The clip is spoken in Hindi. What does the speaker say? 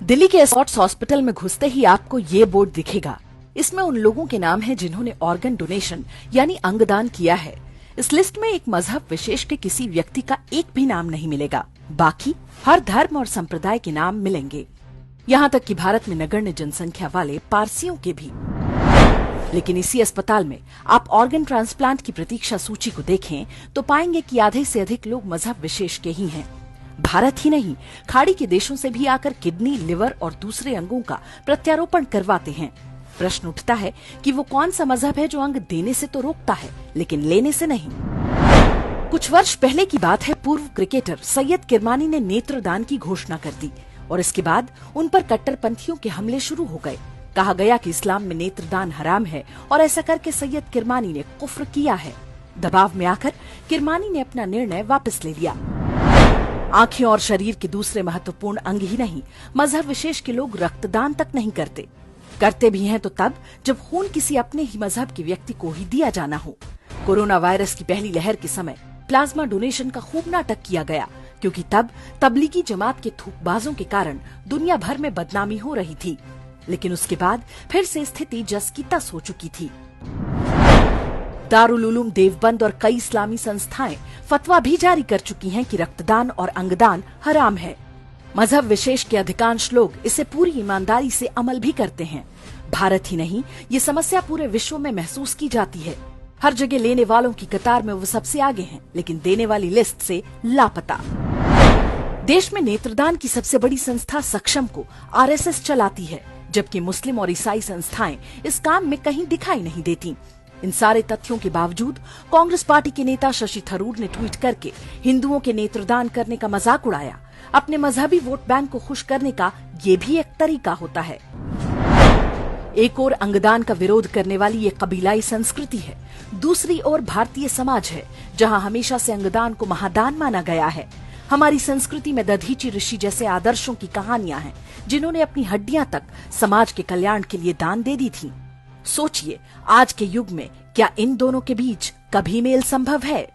दिल्ली के एस्कॉट्स हॉस्पिटल में घुसते ही आपको ये बोर्ड दिखेगा। इसमें उन लोगों के नाम हैं जिन्होंने ऑर्गन डोनेशन यानी अंगदान किया है। इस लिस्ट में एक मजहब विशेष के किसी व्यक्ति का एक भी नाम नहीं मिलेगा, बाकी हर धर्म और संप्रदाय के नाम मिलेंगे, यहाँ तक कि भारत में नगण्य जनसंख्या वाले पारसियों के भी। लेकिन इसी अस्पताल में आप ऑर्गन ट्रांसप्लांट की प्रतीक्षा सूची को देखें तो पाएंगे कि आधे से अधिक लोग मजहब विशेष के ही हैं। भारत ही नहीं, खाड़ी के देशों से भी आकर किडनी, लिवर और दूसरे अंगों का प्रत्यारोपण करवाते हैं। प्रश्न उठता है कि वो कौन सा मजहब है जो अंग देने से तो रोकता है लेकिन लेने से नहीं। कुछ वर्ष पहले की बात है, पूर्व क्रिकेटर सैयद किरमानी ने नेत्रदान की घोषणा कर दी और इसके बाद उन पर कट्टरपंथियों के हमले शुरू हो गए। कहा गया कि इस्लाम में नेत्रदान हराम है और ऐसा करके सैयद किरमानी ने कुफ्र किया है। दबाव में आकर किरमानी ने अपना निर्णय वापस ले लिया। आंखें और शरीर के दूसरे महत्वपूर्ण अंग ही नहीं, मजहब विशेष के लोग रक्तदान तक नहीं करते भी हैं तो तब जब खून किसी अपने ही मजहब के व्यक्ति को ही दिया जाना हो। कोरोना वायरस की पहली लहर के समय प्लाज्मा डोनेशन का खूब नाटक किया गया, क्योंकि तब तबलीगी जमात के थूकबाजों के कारण दुनिया भर में बदनामी हो रही थी। लेकिन उसके बाद फिर से स्थिति जस की तस हो चुकी थी। दारुल उलूम देवबंद और कई इस्लामी संस्थाएं फतवा भी जारी कर चुकी हैं कि रक्तदान और अंगदान हराम है। मजहब विशेष के अधिकांश लोग इसे पूरी ईमानदारी से अमल भी करते हैं। भारत ही नहीं, ये समस्या पूरे विश्व में महसूस की जाती है। हर जगह लेने वालों की कतार में वो सबसे आगे हैं, लेकिन देने वाली लिस्ट से लापता। देश में नेत्रदान की सबसे बड़ी संस्था सक्षम को आरएसएस चलाती है, जबकि मुस्लिम और ईसाई संस्थाएं इस काम में कहीं दिखाई नहीं देती। इन सारे तथ्यों के बावजूद कांग्रेस पार्टी के नेता शशि थरूर ने ट्वीट करके हिंदुओं के नेत्रदान करने का मजाक उड़ाया। अपने मजहबी वोट बैंक को खुश करने का ये भी एक तरीका होता है। एक ओर अंगदान का विरोध करने वाली ये कबीलाई संस्कृति है, दूसरी ओर भारतीय समाज है जहां हमेशा से अंगदान को महादान माना गया है। हमारी संस्कृति में दधीचि ऋषि जैसे आदर्शों की कहानियां हैं, जिन्होंने अपनी हड्डियां तक समाज के कल्याण के लिए दान दे दी थी। सोचिए, आज के युग में क्या इन दोनों के बीच कभी मेल संभव है?